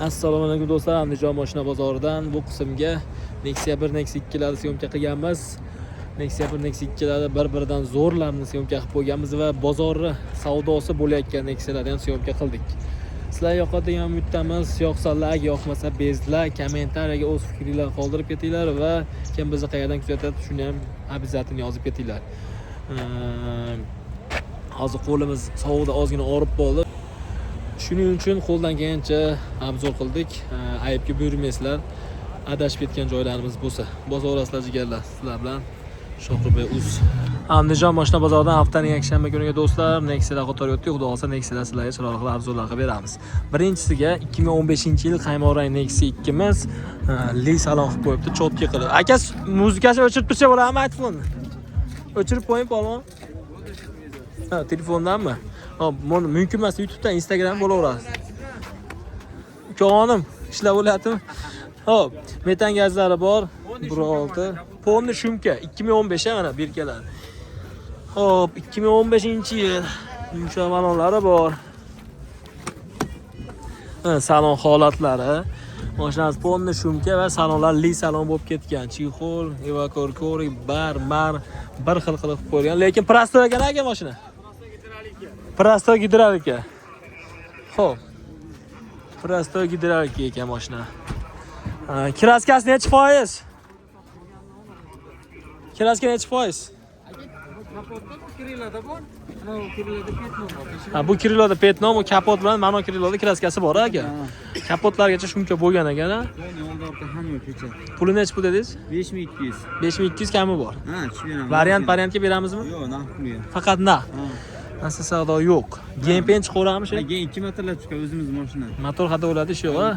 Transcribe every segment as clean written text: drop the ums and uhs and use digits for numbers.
Assalomu alaykum do'stlar, Andijon mashina bozoridan bu qismga Nexia 1, Nexia 2 larni syomka qilganmiz. Nexia 1, Nexia 2 larni bir-biridan zo'rlarni syomka qilib qo'yganmiz va bozorni savdosi bo'layotgan Nexialarni ham syomka qildik. Sizlar yoqadigan umidamiz, yoqsa like, yoqmasa bezla, kommentariyaga o'z fikringizni qoldirib ketinglar va kim bizni qayerdan kuzatyapti shuni ham обязательно yozib ketinglar. Hozir qo'limiz sovuqda ozgina og'rib qoldi. Shuning uchun qo'ldan kelgancha obzor qildik. Aybga buyurmaysizlar. Adashib ketgan joylarimiz bo'lsa, bozorasizlar jigarlar. Sizlar bilan Shohirbek Uz. Andijon mashina bozoridan haftaning yakshanba kuniga do'stlar, Nexialar qatori o'tdik. Xudo xolsa Nexialar sizlarga chiroyli obzorlar qilib beramiz. Birinchisiga 2015-yil qaymoq rang Nexia 2 miz li salon qilib qo'yibdi, cho'tki qilib. Aka, muzikasini o'chirib tursa bo'ladimi iPhone? O'chirib qo'ying polvon. Ha, telefondanmi? Mumkin emas, YouTube'dan, Instagram bo'laverasiz. Jonim, ishlar bo'lyaptimi? Xo'p, metan gazlari bor. 1.6. Ponni shumka 2015 mana berkalar. Xo'p, 2015-yil yumshoq balonlari bor. Salon holatlari. Mashinamiz ponni shumka va salonlar li salon bo'lib ketgan. Chixol, evakuator, bar bir xil qilib qo'ygan, lekin prostoy ekan aka mashina. Prostoy gidravlika. Xo'p. Prostoy gidravlika ekan mashina. Kraskasi necha foiz? Kraska necha foiz? Bu Kirilada petnom, bu kapot bilan mana Kirilada kraskasi bor aka. Kapotlargacha shumka bo'lgan ekan. Puli necha pul dedingiz? 5200. 5200 kami bor. Ha, tushundim. Variantga beramizmi? Yo'q, naqd pul. Faqat naqd. Asl savdo yo'q. Gamepen chiqaveramiz shu. Keyin 2 motorlar chiqadi o'zimiz mashina. Motor hada bo'ladi shu, ha?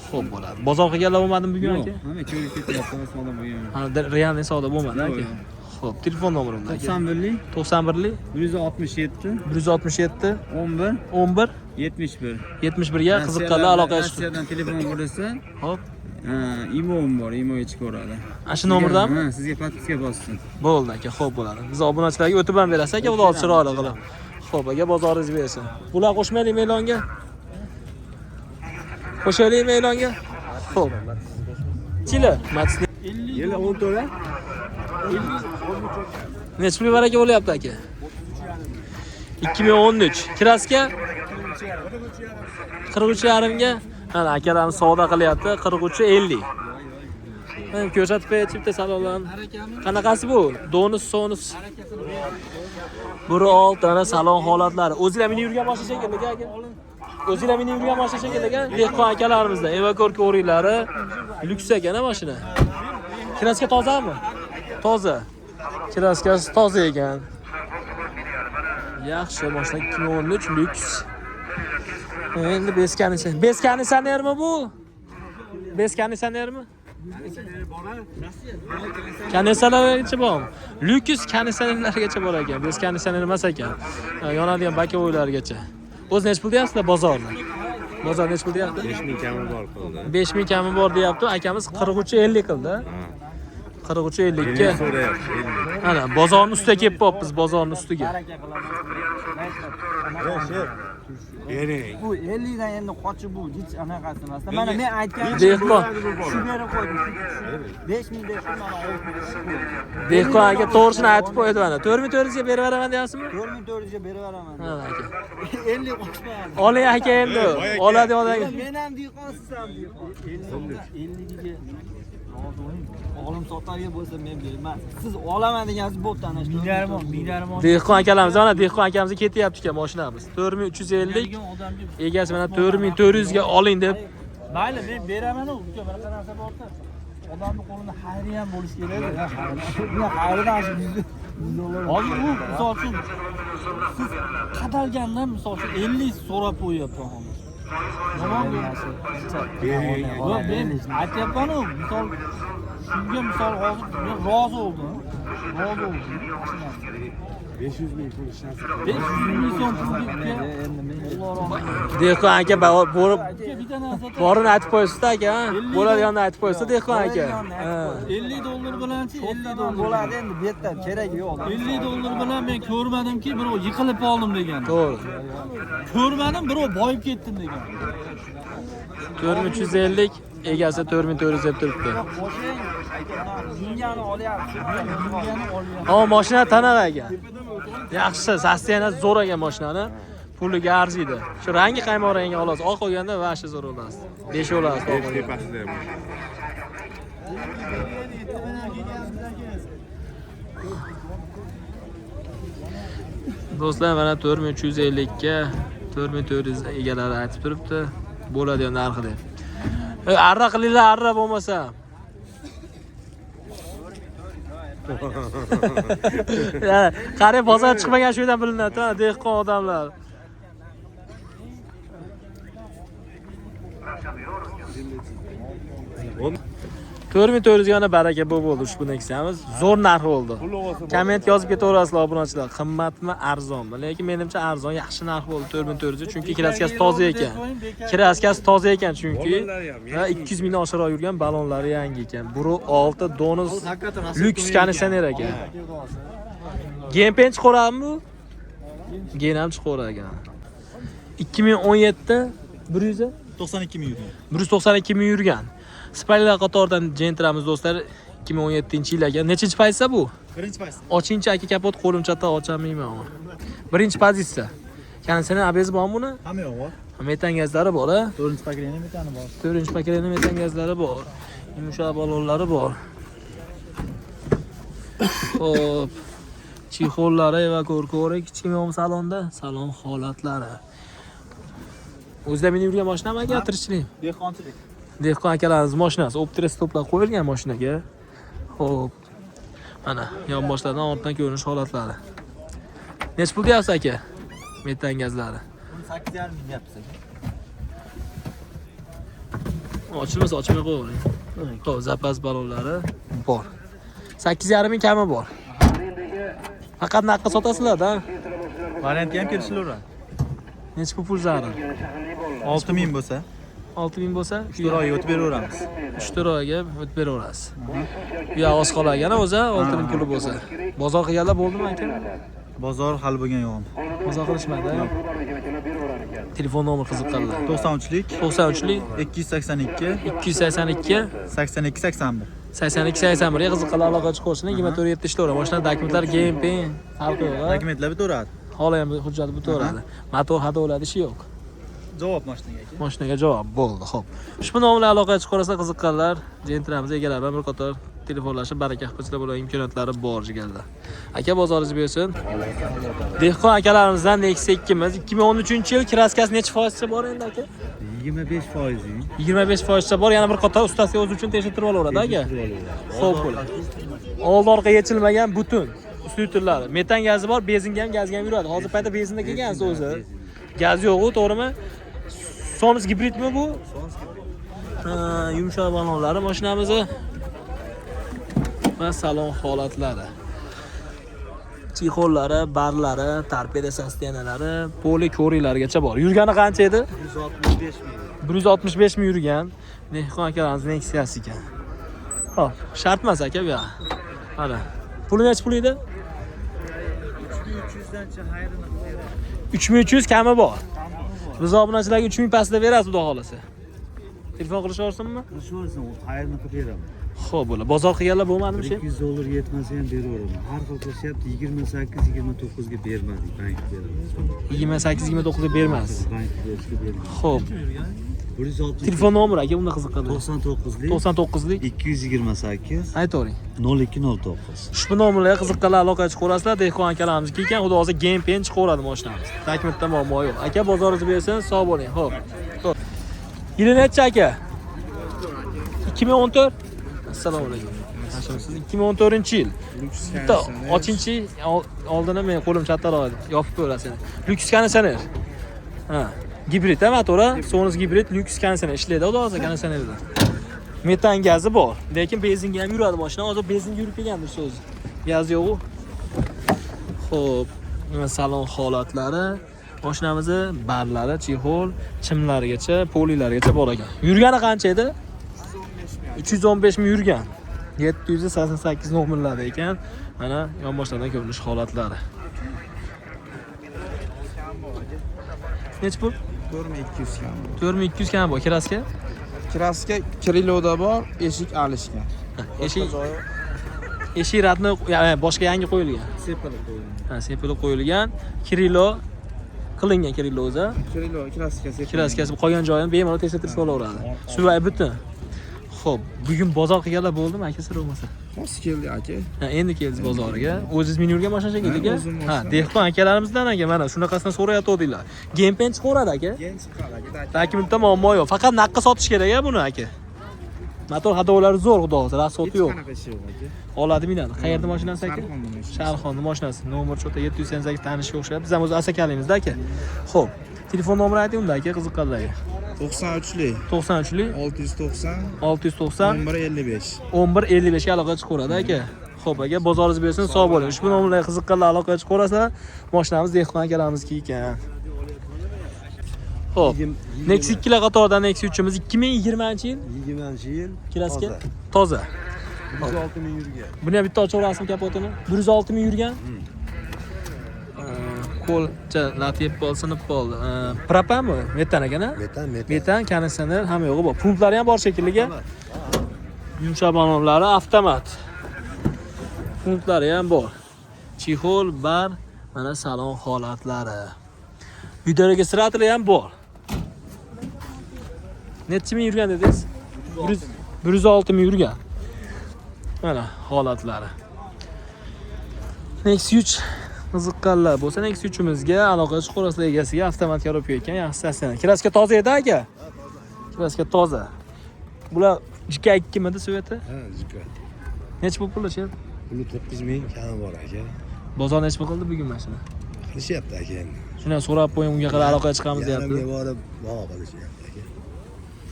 Xo'p bo'ladi. Bozor qilganlar bo'lmadimi bugun aka? Hamma ko'rib ketyapti, savdo bo'lgan. Ha, realniy savdo bo'lmadi aka. Xo'p, telefon nomerimda. 91lik 91lik 167 167 11 11 71. 71 ga qiziqqanlar aloqaga chiqing. Rossiyadan telefon bo'lsa, Xo'p. imo'm bor, imoga chiqaveradi. Ana shu nomerdanmi? Ha, sizga podpiska bossin. Bo'ldi aka, xo'p bo'ladi. Biz obunachilarga o'tib ham berasiz aka, xudo chiroyli qilib. Xo'p aka, bozoringiz bersin. Bular qo'shmaylikmi e'longa? Qo'shaylikmi e'longa? Xo'p. Chila, Matsni. 50 10 to'la. Necha pul baraka bo'lyapti aka? 2013. Kraska 43.5 ga. Mana akalarimiz savdo qilyapti, 43.50. Men ko'rsatib berib salonlarni. Qanaqasi bu? Donus, sonus. 1.6 dana salon holatlari. O'zingizlar minib yurgan mashina shekilli aka. O'zingizlar minib yurgan mashina shekilli aka. Dehqon akalarimizda evakuator o'rinlari lyuks ekan mashina. Kraska tozami? Toza. Kraskasi toza ekan. Yaxshi, mashina 2013 lyuks. Endi beskanermi bu? Beskanermi? Kanisalargacha bormi? Lyuks kanisalargacha bor ekan. Beskaner emas ekan. Yonadigan bakovoylargacha. O'z nech pul deyapsizlar bozorni? Bozor nech pul deyapti? 5000 kami bor qildi. 5000 kami bor deyapti. Akamiz 43.50 qildi. 43.50 ga. Ana, bozorning ustiga kelib qopmiz, bozorning ustiga. Bu 50 dan endi qochib bu hech anaqasi emas. Mana men aytganim Dehqon. shu berib qo'ydim. 5000 deb mana Dehqon aka to'g'risini aytib qo'ydi mana. 4400 ga berib beraman deyapsizmi? 4400 ga berib beraman. Ha aka. 50 qo'shmayapti. Oling aka endi. Oladi odam. Men ham dehqon, siz ham dehqon. 50 ga olim sotarga bo'lsa men berman. Siz olaman degansiz bo'pti ana shu. Minarmon. Dehqon akalarimiz mana Dehqon akamiz ketyapti ekan mashinamiz. 4350. Egasi mana 4400 ga oling deb. Mayli, men beraman-ku, uka, bunaqa narsa borda. Odamning qo'lida xayri ham bo'lish kerak. Buni xayridan shu $100. Hozir u misol uchun siz qadalganda misol uchun 50 so'rab qo'yapti hozir. Yo'q, men aytyapman-ku, misol shunga misol hozir men rozi bo'ldim. Rozi bo'ldim. 500 ming pul ishlatsa. 500 ming so'm pulga Alloh rahmat. Dehqon aka borib Bitta narsa borini aytib qo'ysiz aka, bo'ladiganini aytib qo'ysiz Dehqon aka. $50 bilanchi 50 dollar bo'ladi endi bu yerda keragi yo'q. $50 bilan men ko'rmadimki, birov yiqilib qoldim degan. To'g'ri. Ko'rmadim, birov boyib ketdim degan. 4350, egasi 4400 deb turibdi. Qo'shing, yingani olyapti. Yingani olyapti. Ammo mashina tanaqa ekan. Yaxshi, sosteniyasi zo'r ekan mashinani. Puliga arziydi. Shu rangi qaymoq rangga olasiz. Oq olganda vashi zo'r bo'lasiz. 5 olasiz. Tepasida ham. Do'stlar, mana 4350 ga 4400 egalari aytib turibdi. Bo'ladigan narxi deb. Arra qilinglar, arra bo'lmasa. Qarang, bozor chiqmagan shu yerdan bilinadi, dehqon odamlar. On 4400 yana baraka bo'ldi ushbu Nexia'miz. Zo'r narx bo'ldi. Komment yozib ketaverasizlar obunachilar. Qimmatmi, arzonmi? Lekin menimcha arzon, yaxshi narx bo'ldi 4400 chunki kraskasi toza ekan. Kraskasi toza ekan chunki 200 mingdan oshiqroq yurgan balonlari yangi ekan. Buru 6 Donus lyuks konditsioner ekan. Gempen chiqaradimi bu? Gen ham chiqarar ekan. 2017 100 92 ming yurgan. 192 ming yurgan. Spaylar qatoridan jentramiz do'stlar 2017-yil ekan. Nechinchi pozitsiya bu? Birinchi pozitsiya. Ochinchi aka kapot qo'lim chatda ocholmayman. Birinchi pozitsiya. Konditsioner abezi bormi buni? Hamma yo'q bor. Metan gazlari bor, a? 4-pakreni metani bor. 4-pakreni metan gazlari bor. Yumshoq balonlari bor. Xo'p. Chixollari va ko'rko'rik kichkina salonda, salon holatlari. O'zida meni yurgan mashinami aka, tirishchilik? Dehqonchilik. Dehqon akalarimiz mashinasi optres to'plab qo'yilgan mashinaga. Xo'p. Mana yonboshlardan ortdan ko'rinish holatlari. Nech pul deyapsiz aka? Metan gazlari. 8,5 ming deyapsiz. Ochilmasa ochmay qo'ying. Xo'p, zapas balonlari bor. 8,5 ming kami bor. Faqat naqqa sotasizlar-da. Variantga ham kelishilaveradi. Nech pul zarar? 6 ming bo'lsa, 6 ming bo'lsa, 3 oyga o'tib beraveramiz. 3 oyga o'tib beraverasiz. Bu yoq oz qolgan o'zi 6 ming puli bo'lsa. Bozor qilganlar bo'ldimi aka? Bozor hali bo'lgan yo'q. Bozor qilishmadi. Telefon nomeri qiziqqanlar. 93lik 93lik 282 282 82 81. 82-81 ga qiziqqanlar aloqa chiqarishni 24 ishlayveradi. Mashina dokumentlari GMPN farqi yo'q. Dokumentlar bitaveradi. Hali ham hujjati bitaveradi. Motor hadoladi ishi yo'q. Javob mashinaga. Mashinaga javob bo'ldi. Xo'p. Ushbu nomlar bilan aloqa chiqarsa qiziqqanlar, jentramiz egalari bilan bir qator telefonlashib baraka qilishlar bo'lgan imkoniyatlari bor jigarlar. Aka bozoringiz bersin. Dehqon akalarimizdan Nexia 2miz 2013-yil kraskasi necha foizcha bor endi aka? 25%. 25% bor. Yana bir qator ustasi o'zi uchun tekshirtirib olaveradi aka. Xo'p bo'ladi. Old orqa yechilmagan butun ustunlari. Metan gazi bor, benzinga ham gazga ham yuradi. Hozir paytda benzinda kelgansiz o'zi. Gaz yo'q-ku, to'g'rimi? Sonus gibridmi bu? Sonus gibrid. Yumshoq balonlari mashinamizni va salon holatlari. Chixollari, barlari, torpeda sostenalari, poli ko'ringlargacha bor. Yurgani qancha edi? 165 ming. 165 ming yurgan. Dehqon akalarimiz Nexia'si ekan. Xo'p, shart emas aka bu yoq. Mana. Puli necha pul edi? 3300 dancha xayrini qiladi. 3300 kami bor. Biz obunachilarga 3000 pastda berasiz, xudo xolasa. Telefon qilishaversinmi? Qilishversin, u xayrni qilib beraman. Xo'p, bo'ladi. Bozor qilganlar bo'lmadimi shu? $200 yetmasa ham beraveraman. Har xil qilishyapti, 28-29 ga bermadik, bankga beramiz. 28-29 ga bermasiz. Bankga berishga beramiz. Xo'p. 160 Telefon nomeri aka, unda qiziqadi. 99lik 99lik 228 aytavering. 0209. Ushbu nomerlarga qiziqqanlar aloqa chiqarasizlar. Dehqon akalarimiz kelgan, xudo xolasa GMPN chiqaradi mashinamiz. Dokumentda muammo yo'q. Aka bozoringiz bersin, sog' bo'ling. Xo'p. Xo'p. Yili necha aka? 2014. Assalomu alaykum. Siz 2014-yil. Bitta ochinchi oldini men qo'lim chattaradi. Yopib qo'yasizlar. Lyuks konditsioner. Ha. Gibrid motori, Sonus gibrid lyuks konditsioner ishlaydi, xudo xolasa konditsionerda. Metan gazi bor. Lekin benzinga ham yuradi mashina. Hozir benzinga yurib kelgandir so'zi. Gaz yo'q-ku. Xo'p, mana salon holatlari, mashinamizni barlari, chexol, chimlarigacha, polilargacha bor ekan. Yurgani qancha edi? 315 ming yurgan. 788 nomerlarda ekan. Mana yonboshlardan ko'rinish holatlari. Nech pul? 4200 kam. 4200 kam bor kraska. Kraska Kiriloda bor, eshik alishgan. Eshik ratni boshqa yangi qo'yilgan. Sepilib qo'yilgan. Ha, sepilib qo'yilgan. Kirilo qilingan Kirilo o'zi. Kirilo kraskasi. Kraskasi qolgan joyini bemalol tekshirtirib olaveradi. Suvay butun. Xo'p, bugun bozor qilganlar bo'ldimi aka sir bo'lmasa? Hozir keldi aka. Ha, endi keldik bozoriga. O'zingiz men yurgan mashina shekilliga. o'zim Ha, mashina. dehqon akalarimizdan aka mana shunaqasidan so'rayotgandinglar. Gempen chiqaveradi aka. Keyin chiqadi aka. Balki bitta muammo yo'q. Faqat naqqa sotish kerak buni aka. Motor xatolari zo'r xudo xohlasa, rasxoti yo'q. Qanaqa ish yo'q aka? Oladimi dedi. Qayerda mashinasi aka? Sharxonda mashinasi. Sharxonda mashinasi. Nomer chota 788 tanishga o'xshayapti. Biz ham o'zi asakalimizda aka. Xo'p, telefon nomerini ayting unda aka, qiziqqanlarga. 93lik 93lik 690 690 1155. 1155 ga aloqa chiqaveradi aka. Xo'p aka, bozoringiz bersin, sog' bo'ling. Ushbu nomerlarga qiziqqanlar aloqa chiqaverasizlar. Mashinamiz dehqon akalarimizga ekan. Xo'p, Nexus 2 qatoridan Nexus 3imiz 2020-yil 20-yil. kraska toza. 106 ming yurgan. Buni ham bitta ochib rasm kapotini. 106 ming yurgan. Qo'lcha latib bo'lsinib qoldi. Propanmi? Metan ekan-a? Metan, konditsioner hamma yo'g'i bor. Pumplari ham bor shekilliga. Yumshoq balonlari avtomat. Pumplari ham bor. Chexol, bar, mana salon holatlari. Videoga siratlari ham bor. Necha ming yurgan dedingiz? 106 ming yurgan. Mana holatlari. Nexus 3 qiziqqanlar bo'lsa Nexus 3imizga aloqa chiqarasizlar egasiga avtomatga olib qo'ygan yaxshi stasionar. Kraska toza edi aka. Kraska toza. Bular jika 2 mida Sveti? Ha, jika. Necha pul chi? Puli 9 ming kami bor aka. Bozor necha pul qildi bugun mashina? Qilishyapti aka endi. Shuni qo'yib qo'ying, unga qarab aloqa chiqamiz Yarimga deyapti. borib baho qilishyapti aka.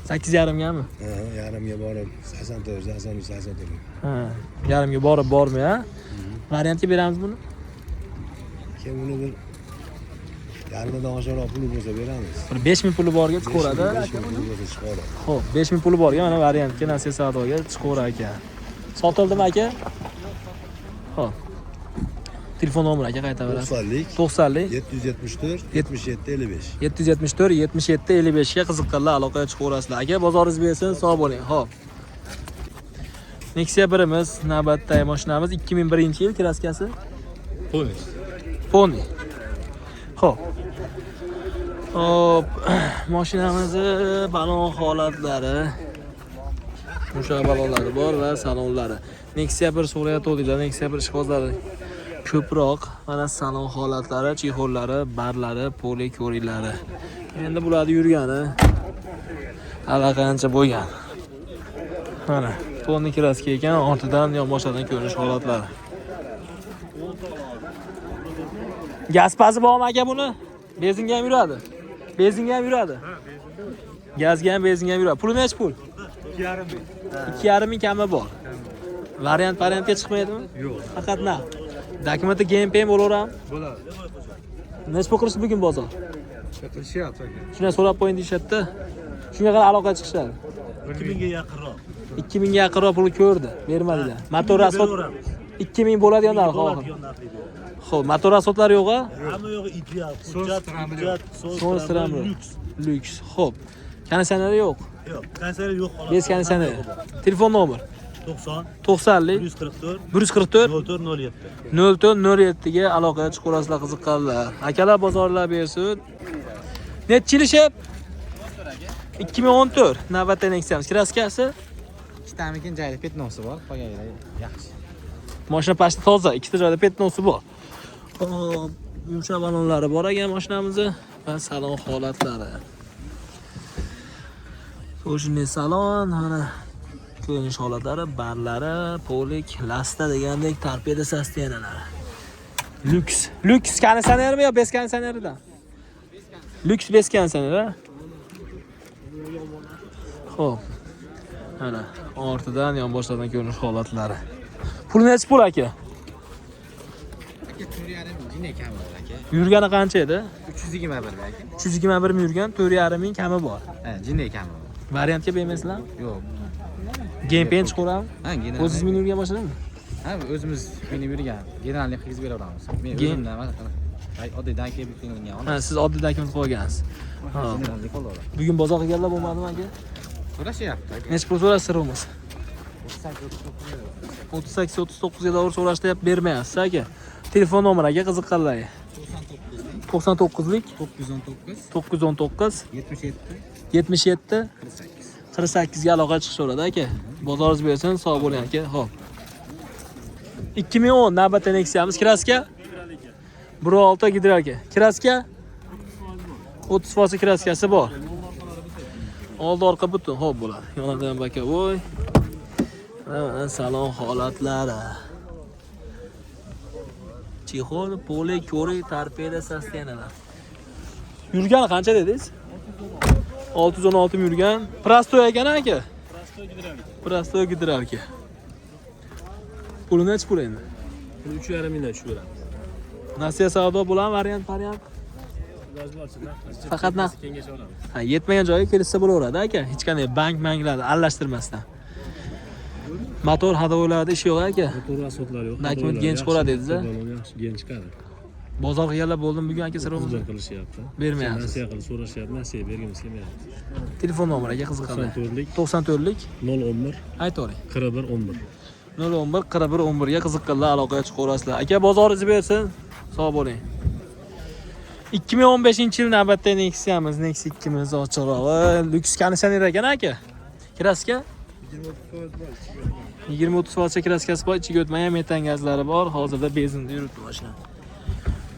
8,5 gami? Ha, yarimga borib 84, 84. Ha, yarimga bormi, ha? Variantga beramiz buni? Keyin buni bir yarmidan oshiqroq puli bo'lsa beramiz. Bir 5000 puli borga chiqaveradi. 5 ming puli bo'lsa chiqaradi. Xo'p, 5000 puli borga mana variantga nasiya savdoga chiqaverar ekan. Sotildimi aka? Xo'p. Telefon nomeri aka qaytaverasiz. 90lik 90lik 774 77 55. 774 77 55 ga qiziqqanlar aloqaga chiqaverasizlar. Aka, bozoringiz bersin, sog' bo'ling. Xo'p. Nexia 1imiz, navbatdagi mashinamiz 2001-yil kraskasi. Pony. Xo'p. Hop, mashinamizni balon holatlari, mushak balonlari bor va salonlari. Nexia 1 so'rayotganlar, Nexia 1 ishqozlari ko'proq. Mana salon holatlari, chexollari, barlari, poli ko'rilari. Endi bularni yurgani allaqancha bo'lgan. Mana ponni kraska ekan, ortidan yonboshlardan ko'rinish holatlari. Gaz pazi bormi aka buni? Benzinga ham yuradi. Benzinga ham yuradi. Gazga ham, benzinga ham yuradi. Puli necha pul? 2,5 ming. 2,5 ming kami bor. Variantga chiqmaydimi? Yo'q. Faqat naq. Dokumenti GMP bo'laverami? Bo'ladi. Necha pul qilish bugun bozor? Qilishyapti aka. Shuna so'rab qo'ying deyapti. Shunga qarab aloqa chiqishadi. 2 mingga yaqinroq. 2000 ga yaqinroq pul ko'rdi, bermadilar. Motor rasxod 2000 bo'ladigan narxi oxir. Xo'p, motor rasxodlari yo'q-a? Hamma yo'q ideal. Hujjat, So'z tramli. Lyuks. Xo'p. Konditsioner yo'q. Yo'q, konsert yo'q. Bez konditsioner. Telefon nomer 90 90lik 144 144 0407. 0407 ga aloqaga chiqaverasizlar qiziqqanlar. Akalar bozorlar bersin. Necha yil ishib? 2014 navbatdagi Nexia'miz kraskasi. Ikkitamikin joyida petnosi bor, qolganlar yaxshi. Mashina pashti toza, ikkita joyda petnosi bor. Hop, yumshoq balonlari bor ekan mashinamizni va salon holatlari. O'shinday salon, mana ko'rinish holatlari, barlari, polik, lasta degandek torpeda sostenalari. Lyuks konditsionermi yo bez konditsioneridan? Lyuks bez konditsioner. Xo'p. Mana ortidan yonboshlardan ko'rinish holatlari. Pul nechi pul aka? Aka 4,5 jinni kami bor aka. Yurgani qancha edi? 321 aka. 321 ming yurgan, 4,5 ming kami bor. Ha, jinni kami bor. Variantga bermaysizlar? Yo'q. Game pen chiqaramiz. Ha, general. O'zingiz meni yurgan boshladingmi? Ha, o'zimiz minib yurgan. Generallik qilib beraveramiz. Men Gen- o'zimdan oddiy danka qilingan. Ha, siz oddiy kimni qo'ygansiz. Ha. Generallik qo'lladim. Bugun bozorga kelganlar bo'lmadimi aka? So'rashyapti aka. Necha pul so'rashsizlar bo'lmasa? 38-39 ga doğru so'rashda bermayapsiz aka. Telefon nomeri aka qiziqqanlarga. 99lik 919 77 48 ga aloqa chiqishaveradi aka. Bozoringiz bersin, sog' bo'ling aka. Xo'p. 2010 navbatda Nexia'miz kraska 1.6 gidralka. Kraska 30% kraskasi bor. Oldi orqa butun xo'p bo'ladi. Yonidan baka voy. Mana salon holatlari. Chexol, pole, ko'ri, torpeda, sostenada. Yurgani qancha dedingiz? 616 ming yurgan. Prostoy ekan aka. Prostoy gidralka. Puli nechi pul endi? 3,5 mingdan tushiraman. Nasiya savdo bo'lan variant. Faqat naqd. Kengash olamiz. Ha, yetmagan joyiga kelsa bo'laveradi aka. Hech qanday banklarni aralashtirmasdan. Motor hadovoylarda ish yo'q aka. Motor asfaltlar yo'q. Dokument gench qo'radi dedingiz-a? Yaxshi gench chiqadi. Bozorga kelib bo'ldim bugun aka sir Hujjat qilishyapti. bermayapsiz. Nasiya qilib so'rashyapti, nasiya bergimiz kelmayapti. Telefon nomeriga qiziqadi. 94lik 94lik 011 aytavering. 41 11. 011 41 11 ga qiziqqanlar aloqaga chiqaverasizlar. Aka bozoringiz bersin. Sog' bo'ling. 2015-yil navbatda Nexia'miz, Nexia 2miz ochiqrog'i, lyuks konditsioner ekan aka. Kraska 20-30% kraskasi bor, ichiga o'tmagan metan gazlari bor. Hozirda benzinda yuribdi mashina.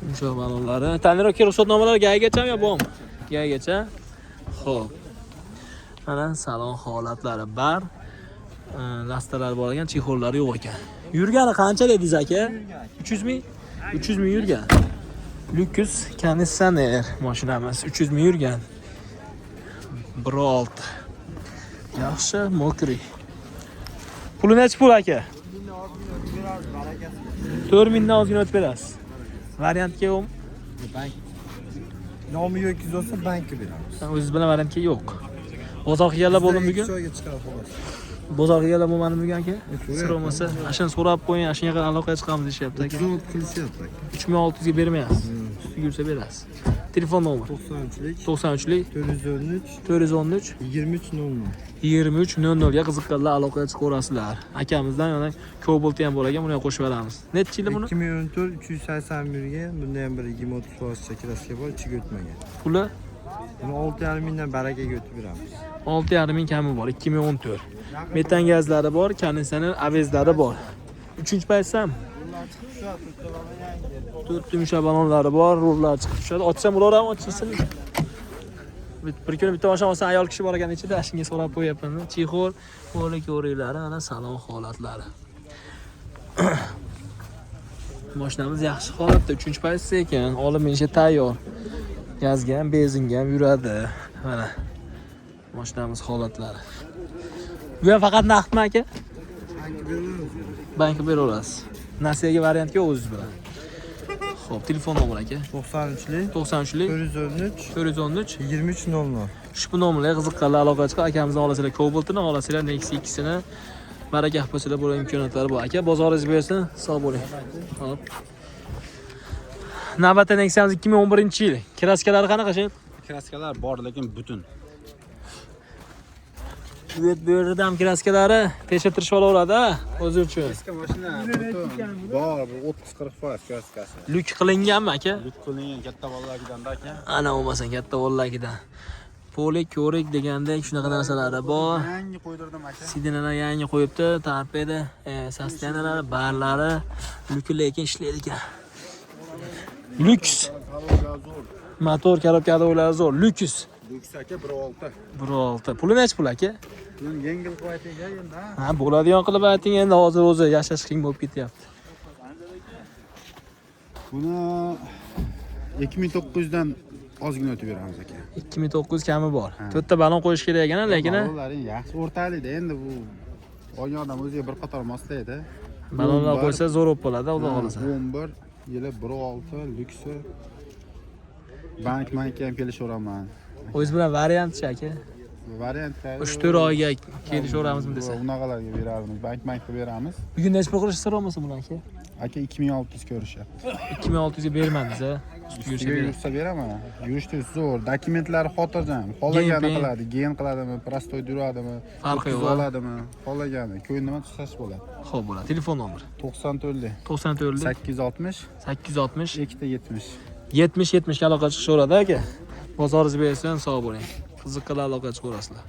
Yumshoq balonlari. Tonirovka ruxsatnomalari gaygacha yo bormi? Gaygacha. Xo'p. Mana salon holatlari bar. Lastalar bor ekan, chexollari yo'q ekan. Yurgani qancha dedingiz aka? 300 ming? 300 ming yurgan. Luxus konditsioner mashinamiz 300 ming yurgan. 1.6. Yaxshi, mokri. Puli nechi pul aka? 4 mingdan ozgina o'tib berasiz. Variantga yo'qmi? Bank. Nomi yoki bo'lsa bankka beramiz. O'zingiz bilan variantga yo'q. Bozorga kelib bo'ldim bugun. Joyga chiqarib xolos. Bozorga kelib bo'lmadim bugun aka. Sir bo'lmasa, ashini so'rab qo'ying, ashinaga aloqaga chiqamiz deyapti aka. Xizmat qilishyapti aka. 3600 ga bermayapsiz. Ustiga yursa berasiz. Telefon nomeri 93lik 93lik 413 413 2300. 2300 ga qiziqqanlar aloqaga chiqaverasizlar. Akamizdan yana Cobalt ham bor ekan, buni ham qo'shib beramiz. Necha yil buni? 2014 381 ga, bunda ham bir 20-30% chekraska bor, ichiga o'tmagan. Puli Buni 6,5 mingdan barakaga o'tib beramiz. 6,5 ming kami bor, 2014. Metan gazlari bor, konditsioner, avezlari bor. 3-paysam 4 yumshoq balonlari bor, rullar chiqib tushadi. Ochsam bo'laverami, ochsin. Bir kuni bitta mashina olsam ayol kishi bor ekan ichida, shunga so'rab qo'yapman. Chexol, qo'li-ko'riklari, mana salon holatlari. Mashinamiz yaxshi holatda, 3-paysi ekan, olib minishi tayyor. Gazga ham, benzinga ham yuradi. Mana mashinamiz holatlari. Bu ham faqat naqdmi aka? Bankka beraverasiz. Nasiyaga variantga o'zingiz bilan. Xo'p, telefon nomeri aka. 93lik 93lik 413 413 2300. Ushbu nomerlarga qiziqqanlar aloqa chiqib, akamizdan olasizlar Cobalt'ini, olasizlar Nexia 2sini. Baraka bo'lsalar bo'lar imkoniyatlari bor. Aka, bozoringiz bersin, sog' bo'ling. Xo'p. Navbatda Nexia'miz 2011-yil. Kraskalari qanaqa shu? Kraskalar bor, lekin butun. Bu yerda ham kraskalari tekshirtirish olaveradi, o'zi uchun. Kraska mashina butun. Bor, 30-40% kraskasi. Lyuk qilinganmi aka? Lut qilingan katta bolalardan aka. Ana bo'lmasa katta bolalardan. Polik, ko'rik degandek shunaqa narsalari bor. Yangi qo'ydirdim aka. Sidinalar yangi qo'yibdi, torpeda, sostenalari, barlari, lyuki lekin ishlaydi ekan. Lyuks. Motor korobka hadovoylari zo'r, lyuks. Lyuks aka 1.6. 1.6. Puli nechi pul aka? Buni yengil qilib ayting endi. Ha, bo'ladigan qilib ayting endi, hozir o'zi yashash qiyin bo'lib ketyapti. Buni 2900 dan ozgina o'tib beramiz aka. 2900 kami bor. To'rtta balon qo'yish kerak ekan, lekin Balonlaring yaxshi o'rtalikda. Endi bu olgan odam o'ziga bir qator moslaydi. balonlar qo'ysa zo'r bo'ladi, xudo xolasa. 11 yili 16 lyuksi. Bankka ham kelishaveraman. O'zingiz bilan variant-chi aka. Variantlar 3-4 oyga kelishaveramizmi desa. Unaqalarga beramiz. Bankka beramiz. Bugun necha pul qilish so'rab olmasa bular aka? Aka 2600 ko'rishyapti. 2600 ga bermadingiz a. Ustiga yursa beraman. Yurishda zo'r. Dokumentlari xotirjam. Xohlagani qiladi. Gen qiladimi, prostoy yuradimi, Farqi yo'q. oladimi, xohlagani. Ko'yinma tusash bo'ladi. Xo'p bo'ladi. Telefon nomer 94 94 860 860 270. 70 70 ga aloqa chiqishaveradi aka. Bozoringiz bersin, sog' bo'ling. Qiziqqan aloqa chiqaverasizlar.